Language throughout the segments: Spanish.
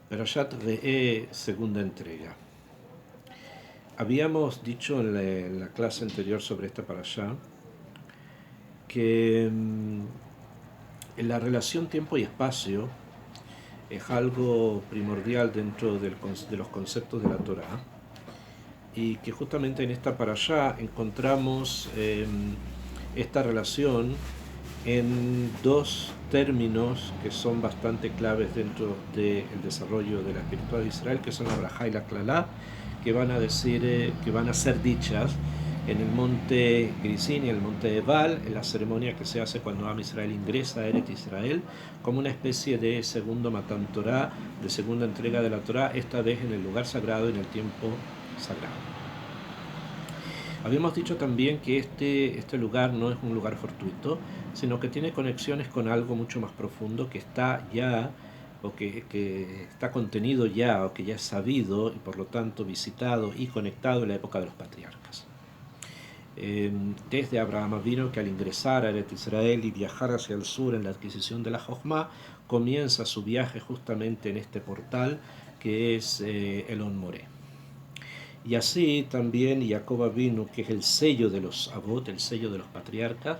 Perashat Re'eh, segunda entrega. Habíamos dicho en la clase anterior sobre esta parashá que la relación tiempo y espacio es algo primordial dentro de los conceptos de la Torá, y que justamente en esta parashá encontramos esta relación en dos términos que son bastante claves dentro del desarrollo de la espiritualidad de Israel, que son la Brajá y la Klalá, que van a decir, que van a ser dichas en el monte Gerizim y el monte Ebal, en la ceremonia que se hace cuando Am Israel ingresa a Eretz Israel, como una especie de segundo Matan Torah, de segunda entrega de la Torah, esta vez en el lugar sagrado, en el tiempo sagrado. Habíamos dicho también que este lugar no es un lugar fortuito, sino que tiene conexiones con algo mucho más profundo que está ya, o que está contenido ya, o que ya es sabido y por lo tanto visitado y conectado en la época de los patriarcas. Desde Abraham vino que al ingresar a Eretz Israel y viajar hacia el sur en la adquisición de la Jochma, comienza su viaje justamente en este portal que es Elon Moré. Y así también Jacob vino, que es el sello de los Avot, el sello de los patriarcas,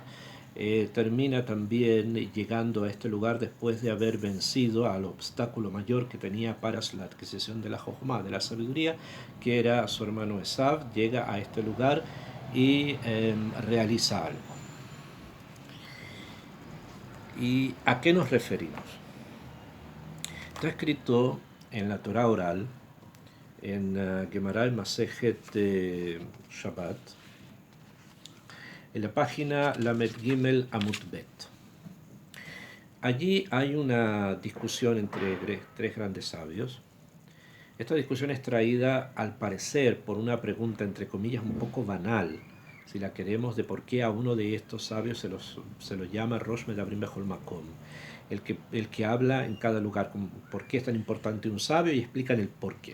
termina también llegando a este lugar después de haber vencido al obstáculo mayor que tenía para la adquisición de la Jochma, de la sabiduría, que era su hermano Esav. Llega a este lugar y realiza algo. ¿Y a qué nos referimos? Está escrito en la Torah oral, en Gemara Masejet Shabbat, en la página Lamed Gimel Amut Bet. Allí hay una discusión entre tres grandes sabios. Esta discusión es traída, al parecer, por una pregunta entre comillas un poco banal, si la queremos, de por qué a uno de estos sabios se lo llama Rosh Medabrim Bechol Makom, el que habla en cada lugar, por qué es tan importante un sabio, y explican el por qué.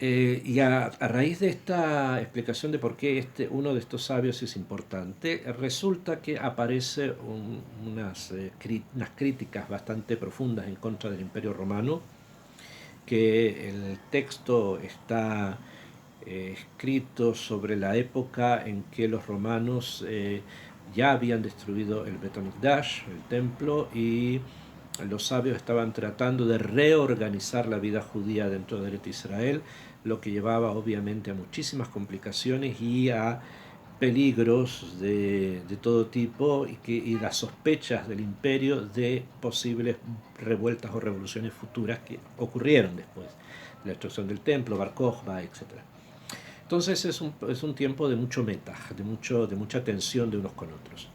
Y a raíz de esta explicación de por qué uno de estos sabios es importante, resulta que aparece unas críticas bastante profundas en contra del Imperio Romano, que el texto está escrito sobre la época en que los romanos ya habían destruido el Bet HaMikdash, el templo, y los sabios estaban tratando de reorganizar la vida judía dentro de Eretz Israel, lo que llevaba obviamente a muchísimas complicaciones y a peligros de todo tipo, y las sospechas del imperio de posibles revueltas o revoluciones futuras que ocurrieron después, la destrucción del templo, Bar Kokhba, etc. Entonces es un tiempo de mucho meta, de mucha tensión de unos con otros.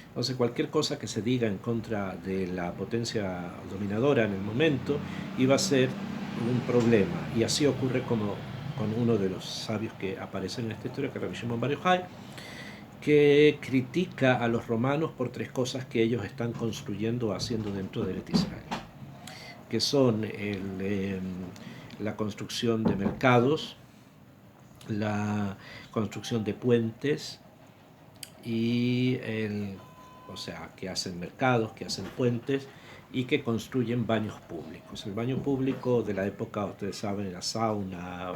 Entonces cualquier cosa que se diga en contra de la potencia dominadora en el momento iba a ser un problema. Y así ocurre como con uno de los sabios que aparecen en esta historia, que es Rabbi Shimon Bar Yochai, que critica a los romanos por tres cosas que ellos están construyendo o haciendo dentro de Eretz Israel, que son la construcción de mercados, la construcción de puentes o sea, que hacen mercados, que hacen puentes y que construyen baños públicos. El baño público de la época, ustedes saben, la sauna,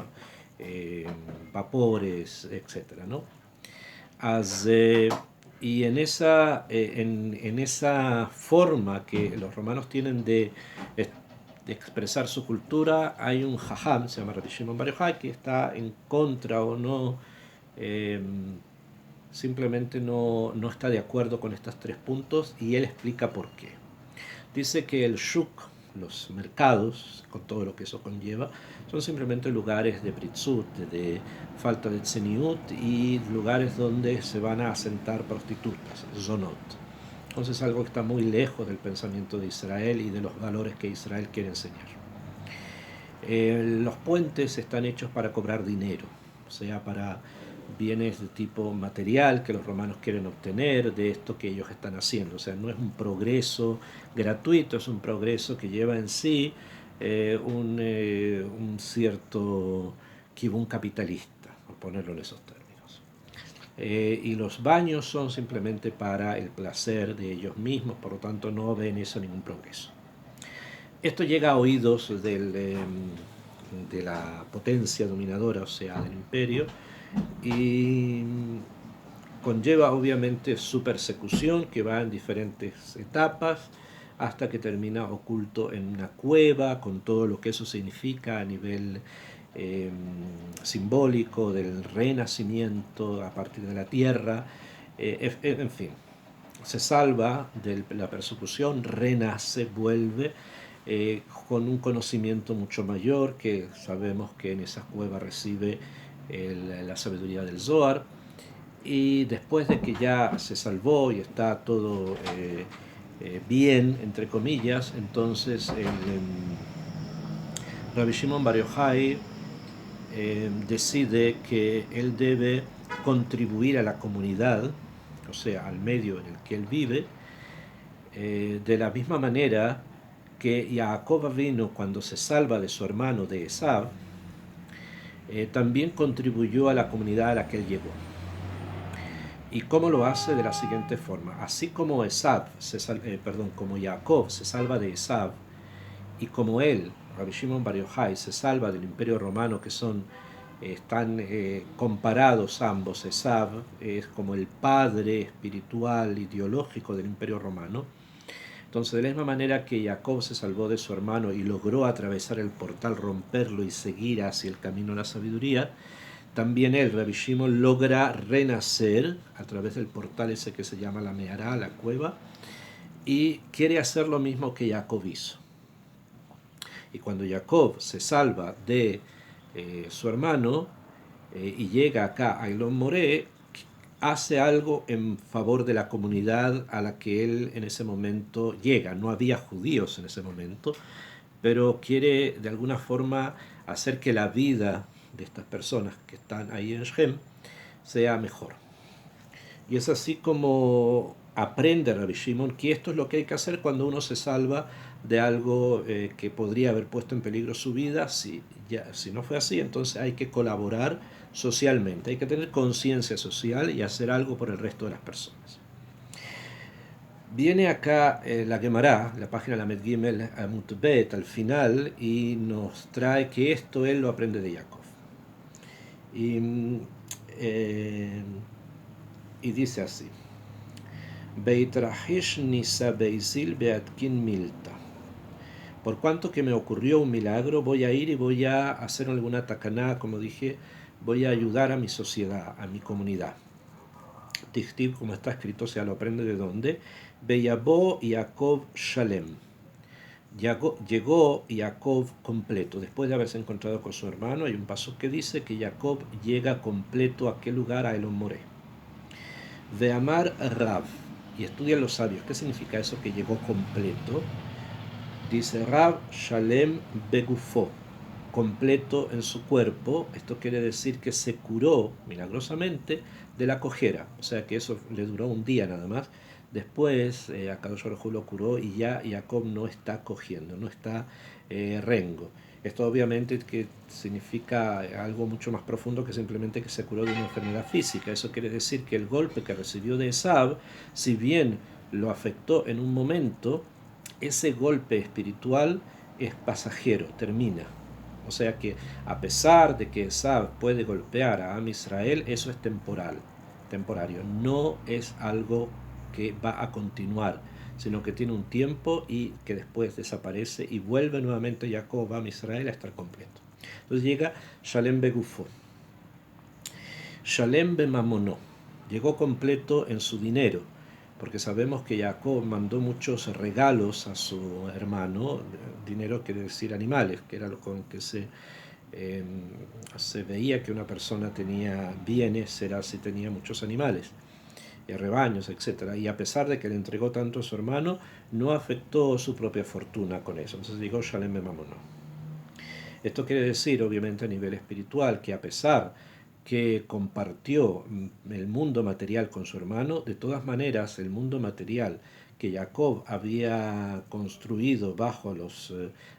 eh, vapores, etcétera, ¿no? As, y en esa forma que los romanos tienen de expresar su cultura, hay un jajam, se llama Rabbi Shimon Bar Yochai, que está en contra o no, eh, simplemente no está de acuerdo con estos tres puntos, y él explica por qué. Dice que el shuk, los mercados, con todo lo que eso conlleva, son simplemente lugares de pritzut, de falta de tzeniut, y lugares donde se van a asentar prostitutas, zonot. Entonces algo que está muy lejos del pensamiento de Israel y de los valores que Israel quiere enseñar. Los puentes están hechos para cobrar dinero, o sea, para bienes de tipo material que los romanos quieren obtener de esto que ellos están haciendo. O sea, no es un progreso gratuito, es un progreso que lleva en sí un cierto kibun capitalista, por ponerlo en esos términos. Y los baños son simplemente para el placer de ellos mismos, por lo tanto no ven eso ningún progreso. Esto llega a oídos de la potencia dominadora, o sea, del imperio, y conlleva obviamente su persecución, que va en diferentes etapas, hasta que termina oculto en una cueva, con todo lo que eso significa a nivel eh, simbólico del renacimiento a partir de la tierra. En fin, se salva de la persecución, renace, vuelve con un conocimiento mucho mayor, que sabemos que en esa cueva recibe la sabiduría del Zohar, y después de que ya se salvó y está todo bien, entre comillas, entonces Rabbi Shimon Bar Yochai decide que él debe contribuir a la comunidad, o sea, al medio en el que él vive, de la misma manera que Jacob vino cuando se salva de su hermano de Esav, también contribuyó a la comunidad a la que él llegó. ¿Y cómo lo hace? De la siguiente forma. Así como como Jacob se salva de Esav, y como él, Rabbi Shimon Bar Yochai, se salva del imperio romano, que están comparados ambos. Esav es como el padre espiritual, ideológico del imperio romano. Entonces, de la misma manera que Jacob se salvó de su hermano y logró atravesar el portal, romperlo y seguir hacia el camino de la sabiduría, también él, Rabbi Shimon, logra renacer a través del portal ese que se llama la Mehará, la cueva, y quiere hacer lo mismo que Jacob hizo. Y cuando Jacob se salva de su hermano y llega acá a Elon Moré, hace algo en favor de la comunidad a la que él en ese momento llega. No había judíos en ese momento, pero quiere de alguna forma hacer que la vida de estas personas que están ahí en Shem sea mejor. Y es así como aprende Rabbi Shimon que esto es lo que hay que hacer cuando uno se salva de algo que podría haber puesto en peligro su vida. Si no fue así, entonces hay que colaborar socialmente, hay que tener conciencia social y hacer algo por el resto de las personas. Viene acá la Gemara, la página de la Medgimel Amut Bet, al final, y nos trae que esto él lo aprende de Jacob. Y, eh, y dice así: Beitrahish nisa beisil beatkin milta. Por cuanto que me ocurrió un milagro, voy a ir y voy a hacer alguna tacaná, como dije, voy a ayudar a mi sociedad, a mi comunidad. Tichtib, como está escrito, se lo aprende de dónde. Beyabó Jacob Shalem. Llegó Jacob completo. Después de haberse encontrado con su hermano, hay un paso que dice que Jacob llega completo a aquel lugar, a Elon Moré. Veamar Rav. Y estudian los sabios. ¿Qué significa eso que llegó completo? Dice Rav Shalem Begufo, completo en su cuerpo. Esto quiere decir que se curó milagrosamente de la cojera. O sea que eso le duró un día nada más. Después Akadosh Baruj Hu lo curó y ya Jacob no está cogiendo, no está rengo. Esto obviamente que significa algo mucho más profundo que simplemente que se curó de una enfermedad física. Eso quiere decir que el golpe que recibió de Esav, si bien lo afectó en un momento, ese golpe espiritual es pasajero, termina. O sea que a pesar de que Esav puede golpear a Am Israel, eso es temporario. No es algo que va a continuar, sino que tiene un tiempo y que después desaparece y vuelve nuevamente Jacob a Am Israel a estar completo. Entonces llega Shalem Begufo. Shalem Bemamonó. Llegó completo en su dinero, porque sabemos que Jacob mandó muchos regalos a su hermano. Dinero quiere decir animales, que era lo con que se veía que una persona tenía bienes, era si tenía muchos animales, rebaños, etc. Y a pesar de que le entregó tanto a su hermano, no afectó su propia fortuna con eso. Entonces digo Shalem Bemamonó. Esto quiere decir, obviamente, a nivel espiritual, que a pesar que compartió el mundo material con su hermano, de todas maneras el mundo material que Jacob había construido bajo los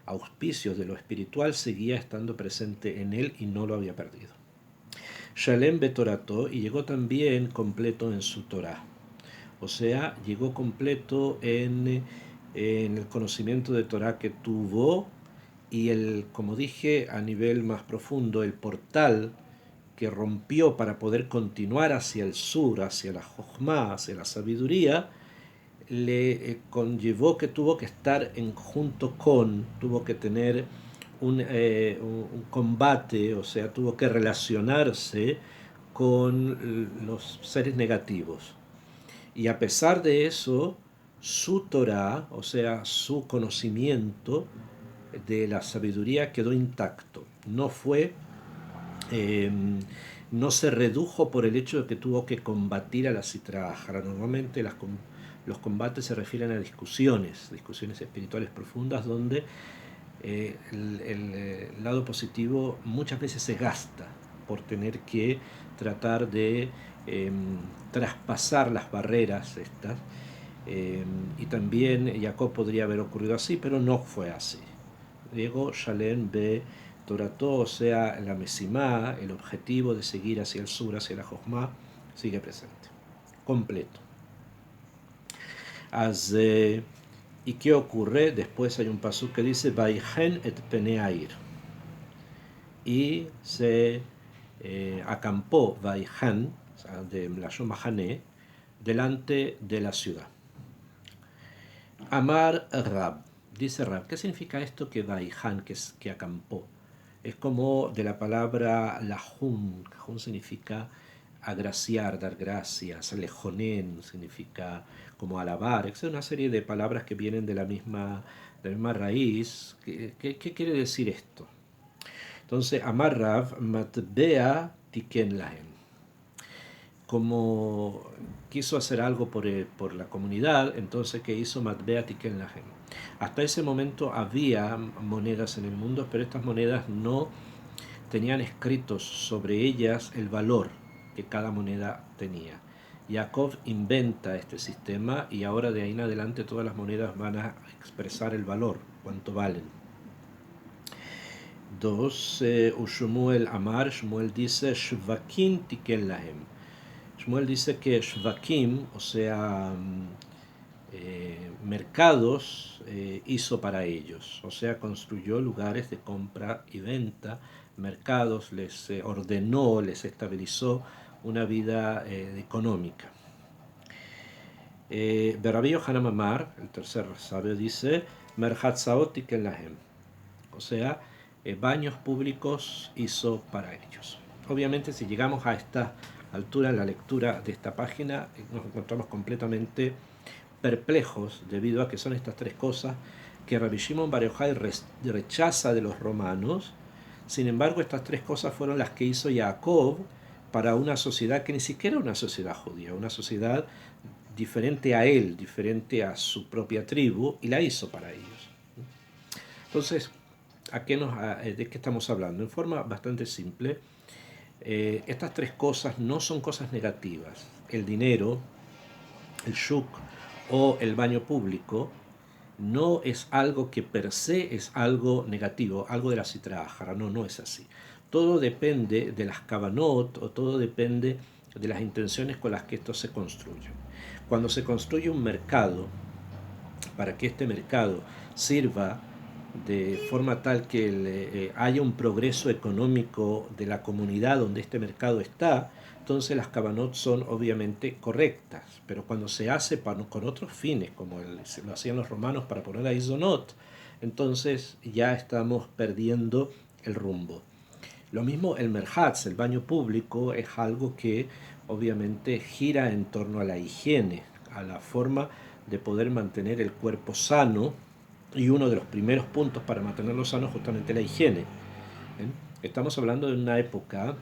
auspicios de lo espiritual seguía estando presente en él y no lo había perdido. Shalem Betorato, y llegó también completo en su Torah. O sea, llegó completo en en el conocimiento de Torah que tuvo y como dije, a nivel más profundo, el portal que rompió para poder continuar hacia el sur, hacia la Jochma, hacia la sabiduría, le conllevó que tuvo que estar tuvo que tener un combate, o sea, tuvo que relacionarse con los seres negativos. Y a pesar de eso, su Torah, o sea, su conocimiento de la sabiduría quedó intacto. Eh, no se redujo por el hecho de que tuvo que combatir a la Sitra Ahra. Normalmente los combates se refieren a discusiones espirituales profundas donde el lado positivo muchas veces se gasta por tener que tratar de eh, traspasar las barreras estas. Y también Jacob podría haber ocurrido así, pero no fue así. Diego Shalem ve Torato, o sea, la Mesimá, el objetivo de seguir hacia el sur, hacia la Jochma, sigue presente, completo. ¿Y qué ocurre? Después hay un pasuk que dice Vaihen et Peneair, y se acampó Vaihan, o sea, de la Mahané, delante de la ciudad. Amar Rab, dice Rab, ¿qué significa esto que Vaihan, que acampó? Es como de la palabra lahun. Lahun significa agraciar, dar gracias. Lejonen significa como alabar. Es una serie de palabras que vienen de la misma raíz. ¿Qué quiere decir esto? Entonces, Amar Rav matbea tiken lahem. Como quiso hacer algo por la comunidad, entonces ¿qué hizo? Matbea tiken lahem. Hasta ese momento había monedas en el mundo, pero estas monedas no tenían escritos sobre ellas el valor que cada moneda tenía. Jacob inventa este sistema y ahora de ahí en adelante todas las monedas van a expresar el valor, cuánto valen. 2. Shmuel Amar, Shmuel dice, Shvakim tiken lahem. Shmuel dice que Shvakim, o sea, mercados, hizo para ellos, o sea, construyó lugares de compra y venta, mercados, les ordenó, les estabilizó una vida económica. Rabbi Yohanan Amar, el tercer sabio, dice, Merhatzaot tiken lahem, o sea, baños públicos hizo para ellos. Obviamente, si llegamos a esta altura en la lectura de esta página, nos encontramos completamente perplejos debido a que son estas tres cosas que Rabbi Shimon Bar Yochai rechaza de los romanos. Sin embargo, estas tres cosas fueron las que hizo Jacob para una sociedad que ni siquiera era una sociedad judía, una sociedad diferente a él, diferente a su propia tribu, y la hizo para ellos. Entonces, ¿de qué estamos hablando? En forma bastante simple, estas tres cosas no son cosas negativas. El dinero, el shuk o el baño público no es algo que per se es algo negativo, algo de la Sitra Ahra. No es así. Todo depende de las kavanot, o todo depende de las intenciones con las que esto se construye. Cuando se construye un mercado, para que este mercado sirva de forma tal que haya un progreso económico de la comunidad donde este mercado está, entonces las kavanot son obviamente correctas. Pero cuando se hace con otros fines, como lo hacían los romanos para poner a Isonot, entonces ya estamos perdiendo el rumbo. Lo mismo el merhatz, el baño público, es algo que obviamente gira en torno a la higiene, a la forma de poder mantener el cuerpo sano, y uno de los primeros puntos para mantenerlo sano es justamente la higiene. Estamos hablando de una época,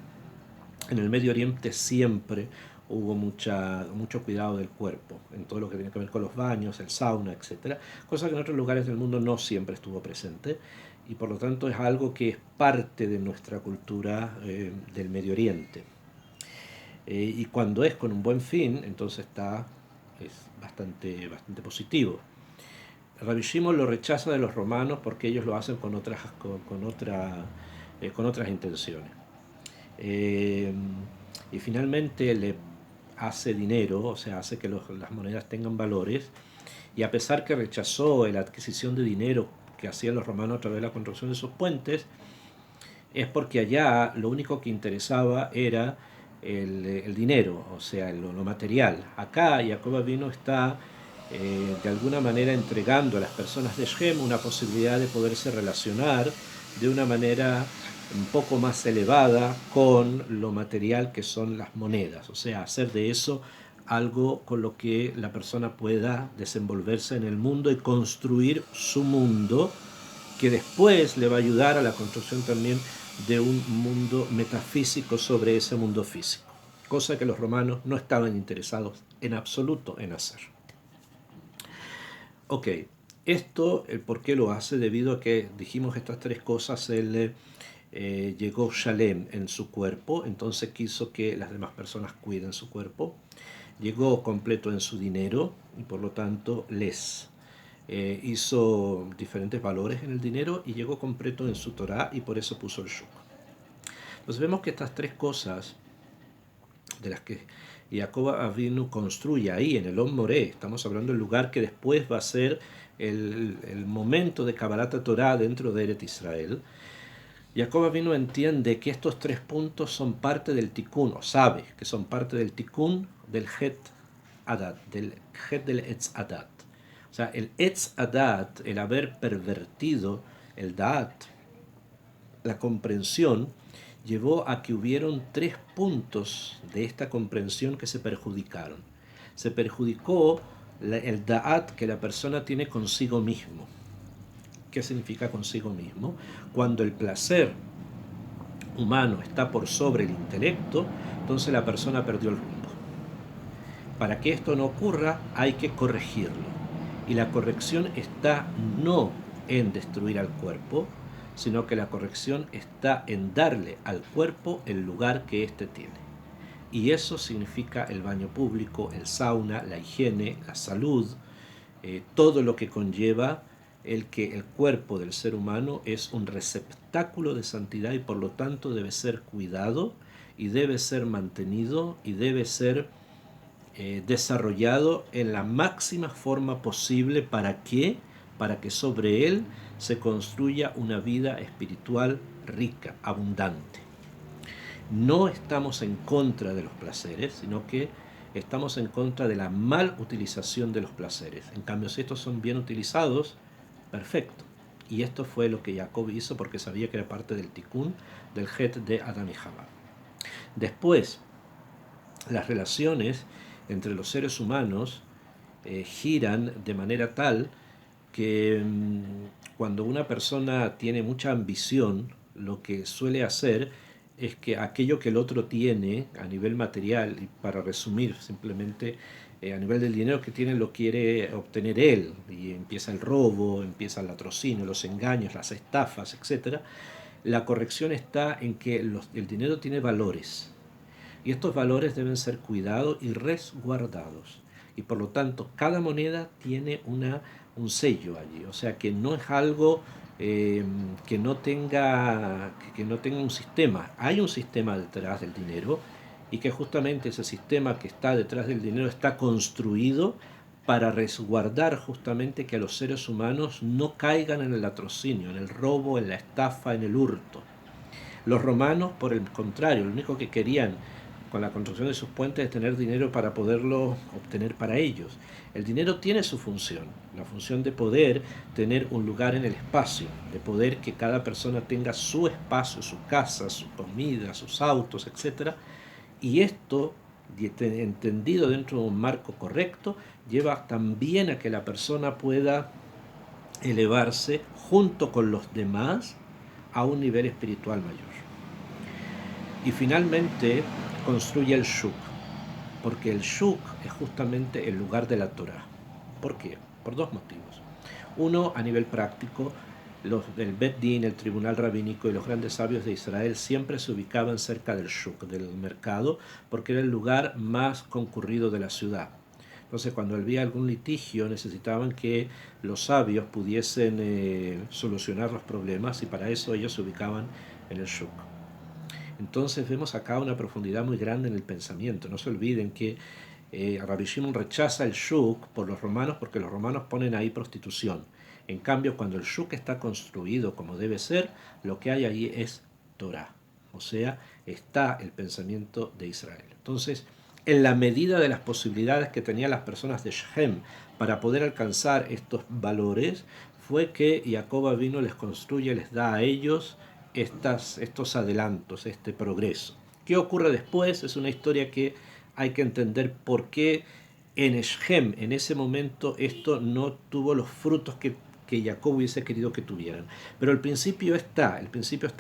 en el Medio Oriente siempre hubo mucho cuidado del cuerpo, en todo lo que tiene que ver con los baños, el sauna, etc. Cosa que en otros lugares del mundo no siempre estuvo presente, y por lo tanto es algo que es parte de nuestra cultura del Medio Oriente. Y cuando es con un buen fin, entonces es bastante positivo. Rabbi Shimon lo rechaza de los romanos porque ellos lo hacen con otras intenciones. Y finalmente le hace dinero, o sea, hace que las monedas tengan valores, Y a pesar que rechazó la adquisición de dinero que hacían los romanos a través de la construcción de sus puentes, es porque allá lo único que interesaba era el dinero, o sea, lo material. Acá Jacob vino está de alguna manera entregando a las personas de Shem una posibilidad de poderse relacionar de una manera un poco más elevada con lo material que son las monedas, o sea, hacer de eso algo con lo que la persona pueda desenvolverse en el mundo y construir su mundo, que después le va a ayudar a la construcción también de un mundo metafísico sobre ese mundo físico, cosa que los romanos no estaban interesados en absoluto en hacer. Ok, esto, el por qué lo hace, debido a que dijimos estas tres cosas, él llegó Shalem en su cuerpo, entonces quiso que las demás personas cuiden su cuerpo, llegó completo en su dinero y por lo tanto hizo diferentes valores en el dinero y llegó completo en su Torah y por eso puso el Shuk. Entonces vemos que estas tres cosas de las que Jacob Avinu construye ahí en el Om Moreh, estamos hablando del lugar que después va a ser el momento de Kabbalat Torah dentro de Eretz Israel. Jacob Avinu entiende que estos tres puntos son parte del Tikkun, o sabe que son parte del Tikkun del Het Adat, del Het del Etz Adat. O sea, el Etz Adat, el haber pervertido el Daat, la comprensión, llevó a que hubieron tres puntos de esta comprensión que se perjudicaron. Se perjudicó el Da'at que la persona tiene consigo mismo. ¿Qué significa consigo mismo? Cuando el placer humano está por sobre el intelecto, entonces la persona perdió el rumbo. Para que esto no ocurra, hay que corregirlo. Y la corrección está no en destruir al cuerpo, sino que la corrección está en darle al cuerpo el lugar que éste tiene. Y eso significa el baño público, el sauna, la higiene, la salud, todo lo que conlleva el que el cuerpo del ser humano es un receptáculo de santidad y por lo tanto debe ser cuidado y debe ser mantenido y debe ser desarrollado en la máxima forma posible. ¿Para qué? Para que sobre él se construya una vida espiritual rica, abundante. No estamos en contra de los placeres, sino que estamos en contra de la mal utilización de los placeres. En cambio, si estos son bien utilizados, perfecto. Y esto fue lo que Jacob hizo porque sabía que era parte del Tikkun, del Het de Adán y Jabá. Después, las relaciones entre los seres humanos giran de manera tal que cuando una persona tiene mucha ambición, lo que suele hacer es que aquello que el otro tiene a nivel material, y para resumir simplemente, a nivel del dinero que tiene lo quiere obtener él, y empieza el robo, empieza el latrocinio, los engaños, las estafas, etc. La corrección está en que el dinero tiene valores, y estos valores deben ser cuidados y resguardados. Y por lo tanto, cada moneda tiene un sello allí. O sea, que no es algo que no tenga un sistema. Hay un sistema detrás del dinero y que justamente ese sistema que está detrás del dinero está construido para resguardar justamente que a los seres humanos no caigan en el latrocinio, en el robo, en la estafa, en el hurto. Los romanos, por el contrario, lo único que querían con la construcción de sus puentes es tener dinero para poderlo obtener para ellos. El dinero tiene su función, la función de poder tener un lugar en el espacio, de poder que cada persona tenga su espacio, su casa, su comida, sus autos, etc. Y esto, entendido dentro de un marco correcto, lleva también a que la persona pueda elevarse junto con los demás a un nivel espiritual mayor. Y finalmente construye el Shuk, porque el Shuk es justamente el lugar de la Torah. ¿Por qué? Por dos motivos. Uno, a nivel práctico, el Bet Din, el tribunal rabínico y los grandes sabios de Israel siempre se ubicaban cerca del Shuk, del mercado, porque era el lugar más concurrido de la ciudad. Entonces, cuando había algún litigio, necesitaban que los sabios pudiesen solucionar los problemas y para eso ellos se ubicaban en el Shuk. Entonces vemos acá una profundidad muy grande en el pensamiento. No se olviden que Rabbi Shimon rechaza el shuk por los romanos porque los romanos ponen ahí prostitución. En cambio, cuando el shuk está construido como debe ser, lo que hay allí es Torah. O sea, está el pensamiento de Israel. Entonces, en la medida de las posibilidades que tenían las personas de Shechem para poder alcanzar estos valores, fue que Jacob vino, les construye, les da a ellos estos adelantos, este progreso. ¿Qué ocurre después? Es una historia que hay que entender por qué en Shechem, en ese momento, esto no tuvo los frutos que Jacob hubiese querido que tuvieran. Pero el principio está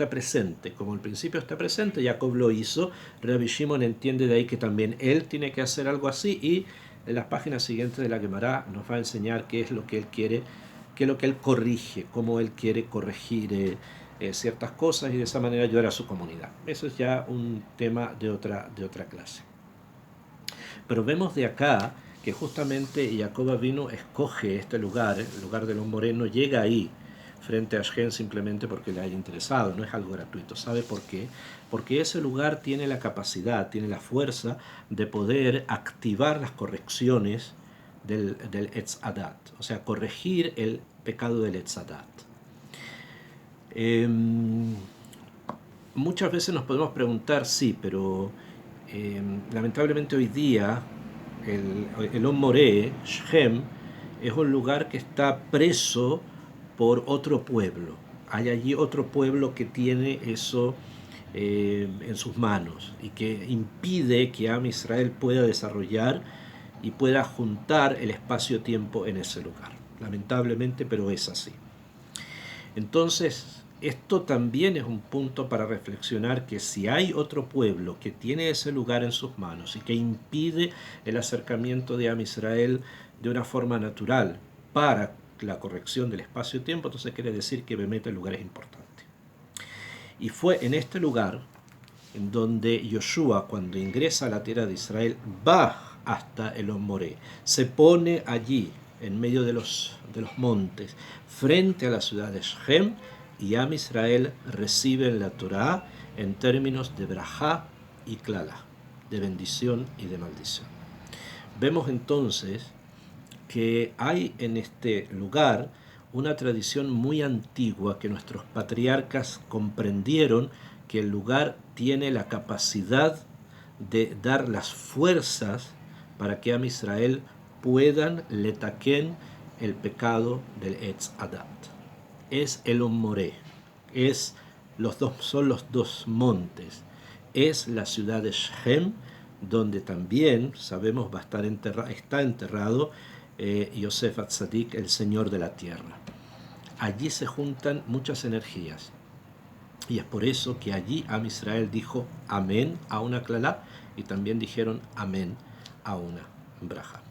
presente. Como el principio está presente, Jacob lo hizo. Rabbi Shimon entiende de ahí que también él tiene que hacer algo así, y en las páginas siguientes de la Gemara nos va a enseñar qué es lo que él quiere, qué es lo que él corrige, cómo él quiere corregir ciertas cosas y de esa manera ayudar a su comunidad. Eso es ya un tema de otra clase. Pero vemos de acá que justamente Jacob vino, escoge este lugar, el lugar de los morenos, llega ahí frente a Shechem simplemente porque le haya interesado, no es algo gratuito. ¿Sabe por qué? Porque ese lugar tiene la capacidad, tiene la fuerza de poder activar las correcciones del Etz Adat, o sea, corregir el pecado del Etz Adat. Muchas veces nos podemos preguntar, sí, pero lamentablemente hoy día el Moré, Shechem, es un lugar que está preso por otro pueblo. Hay allí otro pueblo que tiene eso en sus manos y que impide que Am Israel pueda desarrollar y pueda juntar el espacio-tiempo en ese lugar. Lamentablemente, pero es así. Entonces, esto también es un punto para reflexionar, que si hay otro pueblo que tiene ese lugar en sus manos y que impide el acercamiento de Am Israel de una forma natural para la corrección del espacio-tiempo, entonces quiere decir que Bemet el lugar es importante. Y fue en este lugar en donde Yoshua, cuando ingresa a la tierra de Israel, va hasta el Moré, se pone allí en medio de los montes, frente a la ciudad de Shechem, y Am Israel recibe la Torah en términos de brajá y klala, de bendición y de maldición. Vemos entonces que hay en este lugar una tradición muy antigua que nuestros patriarcas comprendieron, que el lugar tiene la capacidad de dar las fuerzas para que Am Israel puedan letaquen el pecado del Etz Adat. Es el Moré, son los dos montes, es la ciudad de Shechem, donde también sabemos está enterrado Yosef Atzadik, el Señor de la Tierra. Allí se juntan muchas energías. Y es por eso que allí Am Israel dijo amén a una clalá y también dijeron amén a una braja.